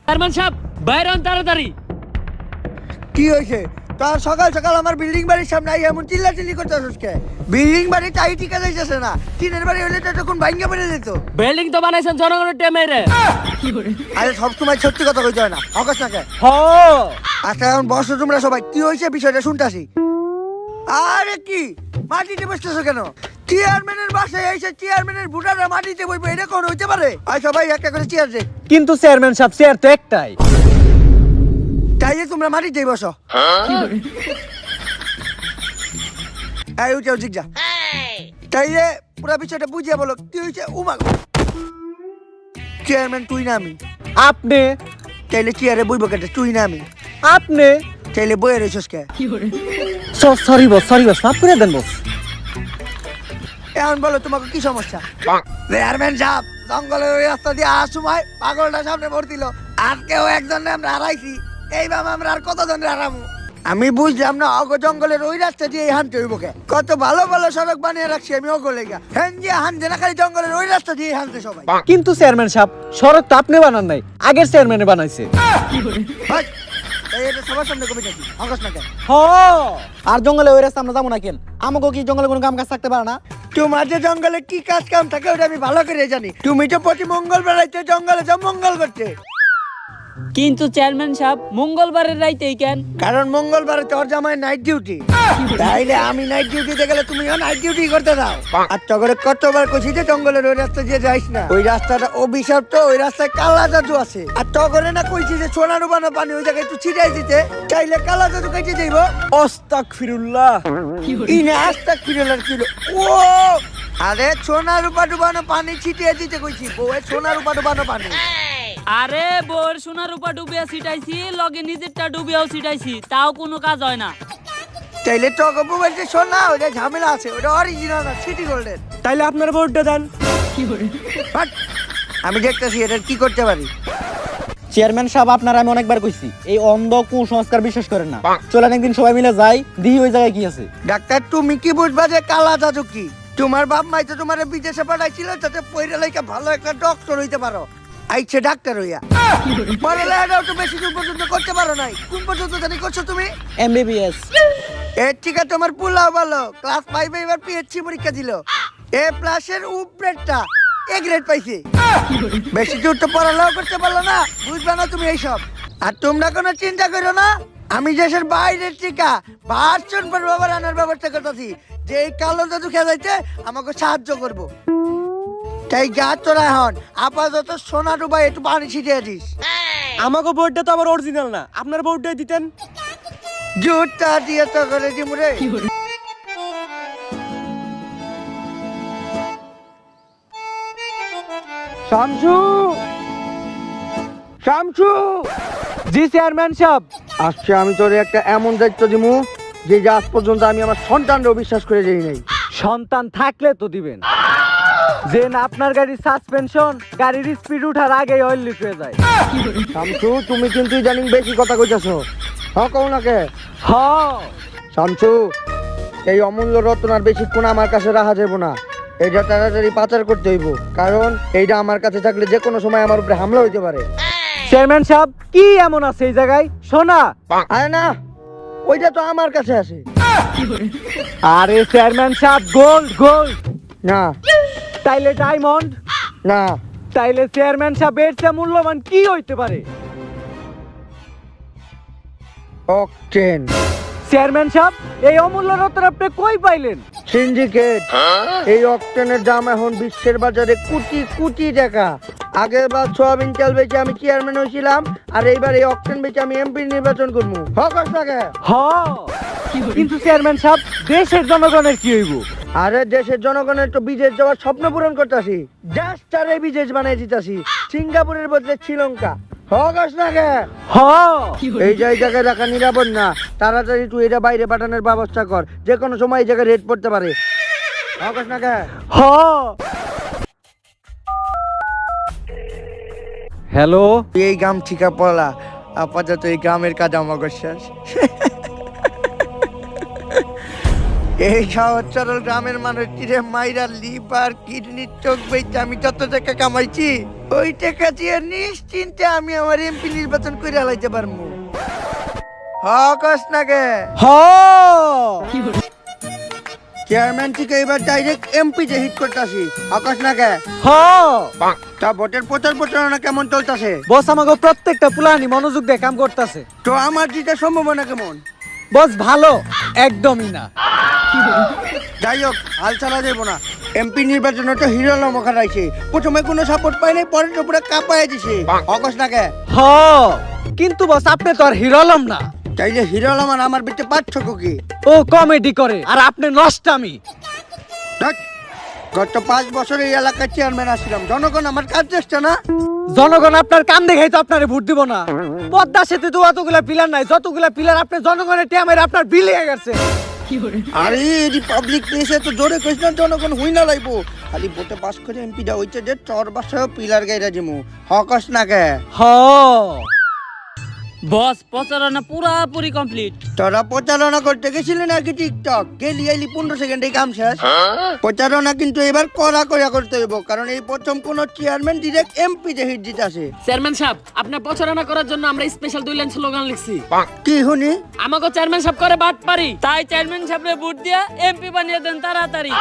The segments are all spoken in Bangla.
চেয়ারম্যান সাহেব বাইরে হন তাড়াতাড়ি। কি হয়েছে? তোর সকাল সকাল আমার বিল্ডিং বাড়ির সামনে আই এমন চিল্লাচিল্লি করতেছিস কে? বিল্ডিং বাড়ি তাই টিকা যাইতেছে না, টিনের বাড়ি হলে তো তখন ভাঙ্গা পড়ে যেত। বিল্ডিং তো বানাইছেন জনগণের টেমে রে। আরে সবসময় সত্যি কথা কইতে হয় না, অকাশ না কে? হ আচ্ছা এখন বসো তোমরা সবাই, কি হয়েছে বিষয়টা শুনতাছি। আরে কি মাটিতে বসতেছো কেন? চেয়ারম্যানের বাসায় এসে চেয়ারম্যানের বুড়ারা মাটিতে বসবে, এটা কোন হইতে পারে? আর সবাই একটা করে চেয়ার দে। কিন্তু চেয়ারম্যান সাহেব চেয়ার তো একটাই। তাইলে তোমরা মাটিতেই বসো। এই উঠে জিজ্ঞা। তাইলে পুরো বিষয়টা বুঝিয়ে বলো কি হয়েছে। উমা চেয়ারম্যান তুই না আমি? আপনি তাইলে চেয়ারে বইব কেটে তুই না আমি? আপনি তাইলে বইয়ে রয়েছিস কে? সরি বস মাফ করে দেন বস। এখন বলো তোমাকে কি সমস্যা? চেয়ারম্যান সাহেব জঙ্গলের ওই রাস্তা দিয়ে আসার সময় পাগলটা সামনে পড়ছিল, আর কেউ একজনে আমরা হারাইছি। এইভাবে আমরা আর কতজনের হারামু? আমি বুঝলাম না অগ জঙ্গলের ওই রাস্তা দিয়ে হানতে হইব কে? কত ভালো ভালো সড়ক বানিয়ে রাখছি আমি অগ লেগা, হ্যাঁ যে হানছে না, খালি জঙ্গলের ওই রাস্তা দিয়ে হানতে সবাই। কিন্তু চেয়ারম্যান সাহেব সড়ক তো আপনি বানান নাই, আগের চেয়ারম্যানে বানাইছে। ভাই, এই এটা সবার সামনে কবি নাকি অগস না কে? হ আর জঙ্গলে ওই রাস্তা আমরা যাবো না কেন? আমাকে কি জঙ্গলে কোনো কাম কাজ থাকতে পারে না? তোমার যে জঙ্গলে কি কাজ কাম থাকে ওটা আমি ভালো করে জানি। তুমি তো প্রতি মঙ্গলবার রাইতে জঙ্গলে যাও মঙ্গল করতে। কিন্তু চেয়ারম্যান সাহেব মঙ্গলবারের রাইতেই কেন? কারণ মঙ্গলবারে তোর জামাই নাইট ডিউটি, তাইলে আমি নাইট ডিউটিতে গেলে তুমিও নাইট ডিউটি করতে দাও। আর তখন কতবার কইছি যে জঙ্গলের ওই রাস্তা দিয়ে যাইস না, ওই রাস্তাটা অভিশপ্ত, ওই রাস্তায় কালা জাদু আছে। আর তখন না কইছি যে সোনা রূপানো পানি ওই জায়গায় একটু ছিটাই দিতে, চাইলে কালা জাদু কেটে যাইব। আস্তাগফিরুল্লাহ। ইনে আস্তাক ফিরলার কিলো ও আরে সোনা রূপা ডুবানো পানি ছিটিয়ে দিতে কইছি, বউয়ের সোনা রূপা ডুবানো পানি। আরে বোর সোনার উপর ডুবিয়া ছিটাইছি, লগে নিজেরটা ডুবিয়াও ছিটাইছি, তাও কোনো কাজ হয় না। তাইলে টক মোবাইল যে সোনা ওটা ঝামেলা আছে, ওটা অরিজিনাল না, সিটি গোল্ডেন। তাইলে আপনার ভোটটা দেন। বাট আমি দেখতেছি এটা কি করতে পারি। চেয়ারম্যান সাহেব আপনার আমি অনেকবার কইছি এই অন্ধ কুসংস্কার বিশ্বাস করেন না। চলেন একদিন সবাই মিলে যাই, দিই ওই জায়গায় কি আছে। ডাক্তার তুমি কি বুঝবা যে কালা জাদু কি? তোমার বাপ মাই তো তোমার বিদেশে পাঠাইছিল যাতে পয়রা লাইকা ভালো একটা ডক্টর হইতে পারো, আইছে ডাক্তার হইয়া। পড়ালেখাটাও তো বেশি দূর পর্যন্ত করতে পারো নাই, কোন পর্যন্ত জানি করছো তুমি? এমবিবিএস। এর ঠিক আছে তোমার পুলাও ভালো, ক্লাস 5 এ এবার পিএইচডি পরীক্ষা দিল, এ প্লাসের উপরেরটা এ গ্রেড পাইছে। বেশি দূর তো পড়ালেখা করতে পারলো না, বুঝবে না তুমি এইসব। আর তোমরা কোনো চিন্তা করো না, আমি দেশের বাইরের টিকা ভার্সন পর বাবার আনার ব্যবস্থা করতেছি, যে এই কালো জাদু খেলাইতে আমাকে সাহায্য করব। তাই গা তোরা এখন আপাতত সোনা ডুবাই একটু পানি ছিটিয়ে দিস। আমাকে ভোটটা তো আবার অরিজিনাল না, আপনার ভোটটাই দিতেন। জুটটা দিয়ে তো করে দিমুরে। শামসু, শামসু। জি চেয়ারম্যান সাহেব। আজকে আমি তোরে একটা এমন দায়িত্ব দিমু যে আজ পর্যন্ত আমি আমার সন্তানরাও বিশ্বাস করে যাই নাই। সন্তান থাকলে তো দিবেন। যে না আপনার গাড়ির সাসপেনশন গাড়ির স্পিড উঠার আগেই অয়েল লিক হয়ে যায়। শামসু তুমি কিন্তু ইদানিং বেশি কথা কইতাছো। হ্যাঁ কও না কে? হ শামসু, এই অমূল্য রত্ন আর বেশিক্ষণ আমার কাছে রাখা যাবে না, এটা তাড়াতাড়ি পাচার করতে হইব, কারণ এইটা আমার কাছে থাকলে যে কোনো সময় আমার উপরে হামলা হইতে পারে। চেয়ারম্যান সাহেব কি এমন আছে এই জায়গায়? সোনা? আরে না, ওইটা তো আমার কাছে আছে। আরে চেয়ারম্যান সাহেব গোল্ড গোল্ড। না তাইলে ডায়মন্ড? না। তাইলে চেয়ারম্যান সাহেব এর চেয়ে মূল্যবান কি হইতে পারে? অকটেন। চেয়ারম্যান সাহেব এই অমূল্য রত্ন আপনি কই পাইলেন? সিন্ডিকেট। এই অকটেনের দাম এখন বিশ্বের বাজারে কোটি কোটি টাকা। আগের বার সোয়াবিন তেল বেচে আমি চেয়ারম্যান হয়েছিলাম, আর এইবার এই অকটেন বেচে আমি এমপি নির্বাচন করবো। হকস থাকে। হ কিন্তু চেয়ারম্যান সাহেব দেশের জনগণের কি হইব? আরে দেশের জনগণের তো বিদেশ যাওয়ার স্বপ্ন পূরণ করতেছি, জাস্টারে বিদেশ বানাই দিতেছি, সিঙ্গাপুরের বদলে শ্রীলঙ্কা। হকস থাকে। হ এই জায়গায় রাখা নিরাপদ না, তাড়াতাড়ি তুই এটা বাইরে পাঠানোর ব্যবস্থা কর, যে কোনো সময় এই জায়গায় রেড পড়তে পারে। হকস না কে? হ হ্যালো। এই গ্রাম ঠিকা পড়লা, আপাতত এই গ্রামের কাজ আমার শেষ। এই সহজ সরল গ্রামের মানুষ তীরে মাইরা লিভার কিডনি চোখ বেচে আমি যত টাকা কামাইছি ওই টাকা দিয়ে নিশ্চিন্তে আমি আমার এমপি নির্বাচন করে হালাইতে পারবো। হকস নাকে হ চেয়ারম্যান থেকে এবার ডাইরেক্ট এমপি যে হিট করতেছি। হকস নাকে হ তা ভোটের প্রচার প্রচারণা কেমন চলতেছে? বস আমাকে প্রত্যেকটা পুলানি মনোযোগ দিয়ে কাম করতেছে। তো আমার যেটা সম্ভাবনা কেমন? বস ভালো, একদমই না। যাই হোক, হাল ছাড়া যাবো না। এমপি নির্বাচনে তো হিরো আলম খারাইছে, প্রথমে কোনো সাপোর্ট পাই নাই, পরে পুরো কাঁপায় দিছে। হকস নাকে হ কিন্তু বস আপনি তো আর হিরো আলম না। চাইলে হিরো আলম আর আমার ভিতরে পার্থক্য কি? ও কমেডি করে আর আপনি নষ্টামি। ধ্যাৎ, গত 5 বছর এই এলাকার চেয়ারম্যান আসছিলাম, জনগণ আমার কাজ চেষ্টা না। জনগণ আপনার কাম দেখাই তো আপনারে ভোট দিব না। পদ্মা সেতু তো অতগুলা পিলার নাই, যতগুলা পিলার আপনি জনগণের টেমের আপনার বিল হয়ে গেছে। আরে এটি পাবলিক প্লেসে তো জোরে কইছ না, জনগণ হুই না লাইবো। খালি ভোটে পাস করে এমপি দা হইছে যে চর বাসায় পিলার গাইরা দিমু। হকস নাকে হ বস প্রচারণা পুরাপুরি কমপ্লিট। তোরা প্রচারণা করতে গেছিলি নাকি টিকটক গেলি আইলি 15 সেকেন্ডে কাম শেষ। প্রচারণা কিন্তু এবার কড়া কড়া করতে হইব, কারণ এই প্রথম কোন চেয়ারম্যান ডিরেক্ট এমপি তে হিট দিতেছে। চেয়ারম্যান সাহেব, আপনার প্রচারণা করার জন্য আমরা স্পেশাল 2 লাইন স্লোগান লিখছি। কি শুনি? আমাকে চেয়ারম্যান সাহেব করে বাট পারি। তাই চেয়ারম্যান সাহেবরে ভোট দিয়া এমপি বানিয়ে দেন তাড়াতাড়ি।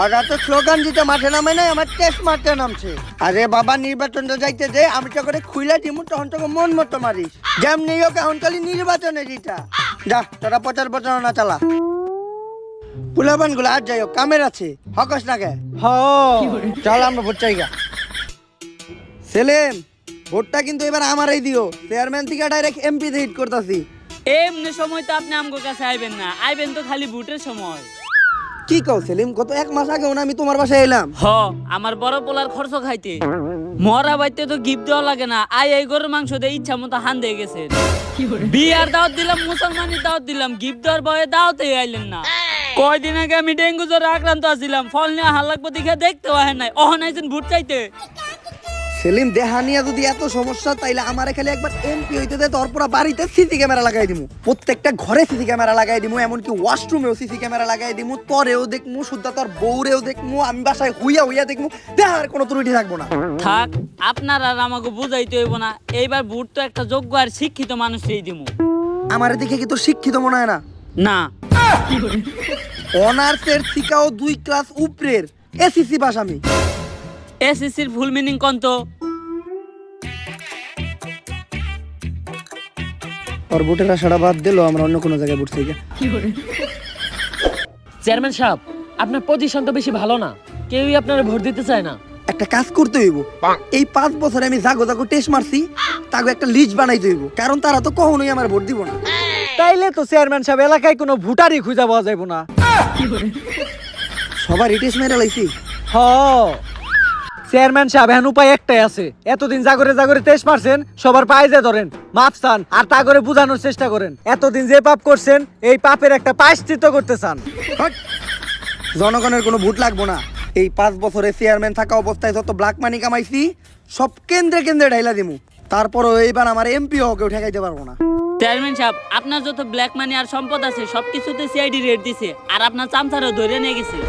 আর তো স্লোগান দিতে মাঠে নামে নাই, আমার টেস্ট মারতে নামছে। আরে বাবা, নির্বাচনটা যাইতে যে আমি তো করে খুইলা দিমু, তখন তোকে মন মতো মারিস। যেমনি হোক এখন খালি নির্বাচনে দিতা। যা তোরা প্রচার প্রচারণা চালা। পুলাবান গুলো আর যাই হোক কামের আছে। হকস নাকে হ চল আমরা ভোট চাইগা। সেলিম, ভোটটা কিন্তু এবার আমারই দিও। চেয়ারম্যান থেকে ডাইরেক্ট এমপি তে হিট করতাছি। এমনি সময় তো আপনি আমগো কাছে আইবেন না, আইবেন তো খালি ভোটের সময়। কি কও সেলিম, গত 1 মাস আগে আমি তোমার বাসায় এলাম। হ আমার বড় পোলার খরচ খাইতে মরা বাইতে তো গিফট দেওয়া লাগে না। এই গরুর মাংস দিয়ে ইচ্ছা মতো হান দিয়ে গেছে। বিয়ার দাওয়াত দিলাম, মুসলমানের দাওয়াত দিলাম, গিফট দেওয়ার ভয়ে দাওয়াতে আইলেন না। কয়দিন আগে আমি ডেঙ্গু জ্বরে আক্রান্ত আছিলাম, ফল নিয়ে হাল লাগবো দেখে দেখতেও আহেন নাই, অহন আইছেন ভোট চাইতে। সেলিম, দেহা নিয়ে যদি এত সমস্যা তাইলে আমারে খালি একবার এমপি হইতে দে, তোর পুরো বাড়িতে সিসি ক্যামেরা লাগাই দিমু। প্রত্যেকটা ঘরে সিসি ক্যামেরা লাগাই দিমু, এমনকি ওয়াশরুমেও সিসি ক্যামেরা লাগাই দিমু। তোরেও দেখমু, শুদ্ধা তোর বউরেও দেখমু, আমি বাসায় হুইয়া হুইয়া দেখমু, দেহার কোনো ত্রুটি থাকবো না। থাক, আপনার আর আমাকে বুঝাইতে হইব না। এইবার ভোট তো একটা যোগ্য আর শিক্ষিত মানুষই দিমু। আমারে দেখে কি তোর শিক্ষিত মনে হয় না? না, অনার্সের শিকাও 2 ক্লাস উপরের এসিসি পাস আমি। এসএসসির ফুল মিনিং কোন তো? আর ভোটের আশাটা বাদ দিলো, আমরা অন্য কোনো জায়গায় ভোট চাই। চেয়ারম্যান সাহেব, আপনার পজিশন তো বেশি ভালো না, কেউই আপনার ভোট দিতে চায় না। একটা কাজ করতে হইব, এই 5 বছরে আমি জাগো জাগো টেস্ট মারছি, তাকে একটা লিস্ট বানাইতে হইব, কারণ তারা তো কখনোই আমার ভোট দিব না। তাইলে তো চেয়ারম্যান সাহেব এলাকায় কোনো ভোটারই খুঁজে পাওয়া যাইব না। সবার টেস্ট মেরে লাইছি। হ চেয়ারম্যান সাহেব এখন উপায় একটাই আছে। এতদিন জাগরে জাগরে তেজ মারছেন, সবার পায়ে যে ধরেন, মাপ চান আর তা করে বুঝানোর চেষ্টা করেন। এতদিন যে পাপ করছেন, এই পাপের একটা প্রায়শ্চিত্ত করতে চান। হট! জনগণের কোনো ভোট লাগবো না। এই 5 বছরে চেয়ারম্যান থাকা অবস্থায় যত ব্ল্যাক মানি কামাইছি সব কেন্দ্রে কেন্দ্রে ঢাইলা দিমু। তারপরও এইবার আমার এমপি হও কেউ ঠেকাইতে পারবো না। চেয়ারম্যান সাহেব, আপনার যত ব্ল্যাক মানি আর সম্পদ আছে সবকিছুতে সিআইডি রেড দিছে, আর আপনার চামচারও ধরে নিয়ে গেছে।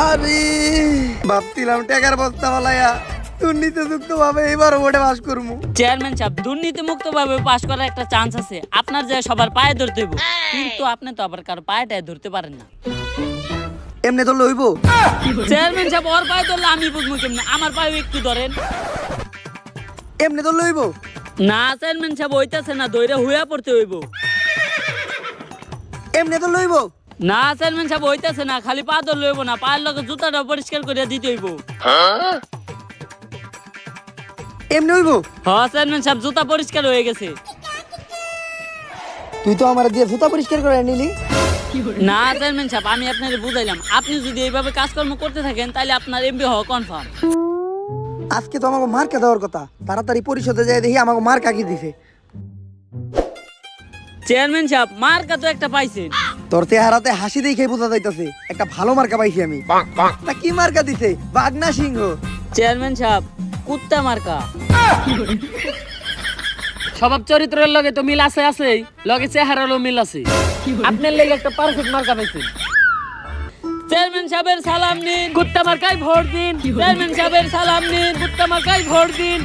আরে ভাবছিলাম টাকার বস্তা ফালাইয়া দুর্নীতি যুক্ত ভাবে এবার ভোটে পাস করবো। চেয়ারম্যান সাহেব, দুর্নীতি মুক্ত ভাবে পাশ করার একটা চান্স আছে। আপনার যে সবার পায়ে ধরতে হইব, কিন্তু আপনি তো আবার কারো পায়েটায় ধরতে পারেন না। এমনি তো লইব। চেয়ারম্যান সাহেব, ওর পায়ে ধরলে আমি বুঝবো কেমনে? আমার পায়ে একটু ধরেন। এমনি তো লইব। না চেয়ারম্যান সাহেব, হইতাছে না, ধরে হুয়া পড়তে হইব। এমনি তো লইব। না চেয়ারম্যান সাহেব, হইতাছে না, খালি পা ধর লইব না, পায়ের লগে জুতাটা পরিষ্কার করে দিতে হইব। এমনি হইব। হ্যাঁ চেয়ারম্যান সাহেব, জুতা পরিষ্কার হয়ে গেছে। তুই তো আমার দিয়ে জুতা পরিষ্কার করে নিলি। না চেয়ারম্যান সাহেব, আমি আপনাকে বুঝাইলাম, আপনি যদি এইভাবে কাজকর্ম করতে থাকেন তাহলে আপনার এমপি হওয়া কনফার্ম। আজকে তো আমাকে মার্কা দেওয়ার কথা, তাড়াতাড়ি পরিষদে যাই দেখি আমাকে মার্কা কি দিছে। চেয়ারম্যান সাহেব, মার্কা তো একটা পাইছেন। তোর চেহারাতে হাসি দেখে বোঝা যাইতাছে একটা ভালো মার্কা পাইছি আমি। তা কি মার্কা দিছে? বাঘ না সিংহ? চেয়ারম্যান সাহেব, কুত্তা মার্কা। স্বভাব চরিত্রের লগে তো মিল আছে আছেই, লগে চেহারারও মিল আছে। আপনার লেগে একটা পারফেক্ট মার্কা পাইছেন। চেয়ারম্যান সাহেবের সালাম নিন, কুত্তা মার্কায় ভোট দিন। চেয়ারম্যান সাহেবের সালাম নিন, কুত্তা মার্কায় ভোট দিন।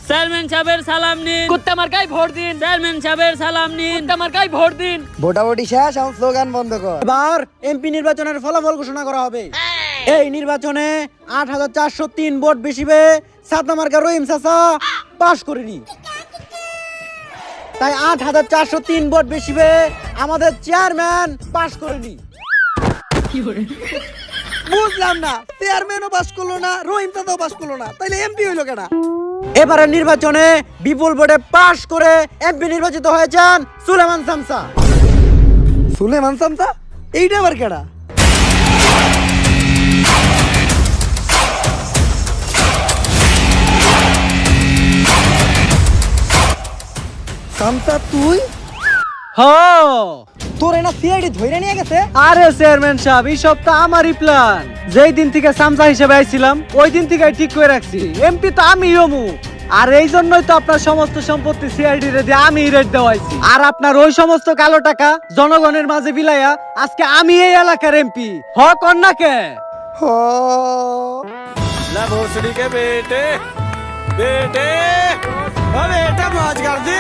চেয়ারম্যান সাহেবের সালাম নিন, কুত্তা মার্কায় ভোট দিন। চেয়ারম্যান সাহেবের সালাম নিন। কুত্তা মার্কায় ভোট দিন। ভোটাভুটি শেষ, এখন স্লোগান বন্ধ কর। এবার এমপি নির্বাচনের ফলাফল ঘোষণা করা হবে। এই নির্বাচনে ৮,৪০৩ ভোট বেশি পেয়ে সাতনা মার্কা রহিম চাচা পাশ করেনি। তাই ৮,৪০৩ ভোট বেশি পেয়ে আমাদের চেয়ারম্যান পাশ করেনি। বুঝলাম না, চেয়ারম্যানও পাস করলো না, রহিম চাচাও পাস করলো না, তাইলে এমপি হইলো কেনা? এবারের নির্বাচনে বিপুল ভোটে পাশ করে এমপি নির্বাচিত হয়েছেন সুলেমান শামসা। সুলেমান শামসা? এইটা আবার কেডা? শামসা তুই? হ, তোর না সিআইডি ধইরা নিয়ে গেছে? আরে চেয়ারম্যান সাহেব, এই সব তো আমারই প্ল্যান। যেই দিন থেকে শামসা হিসেবে আইছিলাম ওই দিন থেকে ঠিক করে রাখছি এমপি তো আমি হমু। আর এই জন্যই তো আপনার সমস্ত সম্পত্তি সিআইডি রে দিয়ে আমি রেট দেওয়াইছি। আর আপনার ওই সমস্ত কালো টাকা জনগণের মাঝে বিলাইয়া আজকে আমি এই এলাকার এমপি। হ কন্যাকে হ। ला भोसड़ी के बेटे बेटे अबे बेटा मौज कर दे